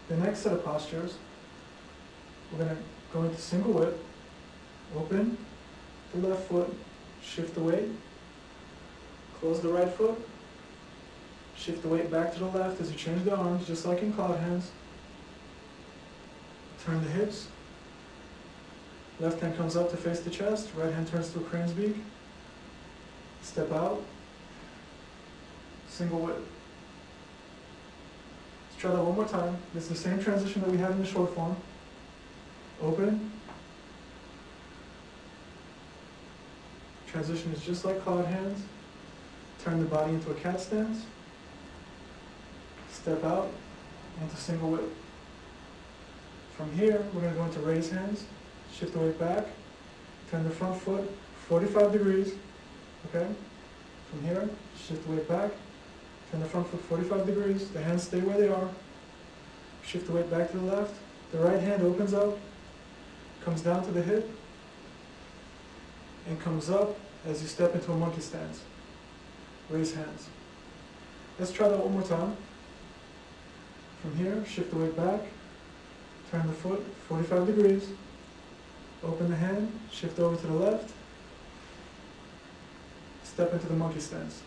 The next set of postures, we're going to go into single whip, open the left foot, shift the weight, close the right foot, shift the weight back to the left as you change the arms, just like in cloud hands. Turn the hips. Left hand comes up to face the chest, right hand turns to a crane's beak. Step out, single whip. Let's try that one more time. It's the same transition that we had in the short form. Open. Transition is just like cloud hands. Turn the body into a cat stance. Step out into single whip. From here, we're going to go into raise hands. Shift the weight back. Turn the front foot 45 degrees. Okay? From here, shift the weight back. Turn the front foot 45 degrees. The hands stay where they are. Shift the weight back to the left. The right hand opens up, comes down to the hip, and comes up as you step into a monkey stance. Raise hands. Let's try that one more time. From here, shift the weight back. Turn the foot 45 degrees. Open the hand, shift over to the left. Step into the monkey stance.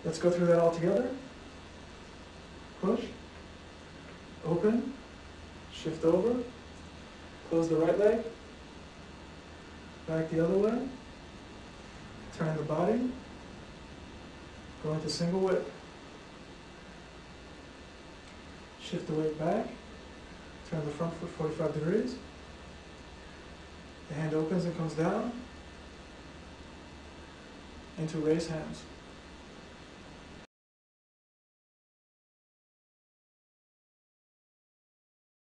Let's go through that all together. Push, open, shift over, close the right leg, back the other way, turn the body, go into single whip. Shift the weight back, turn the front foot 45 degrees. The hand opens and comes down into raise hands.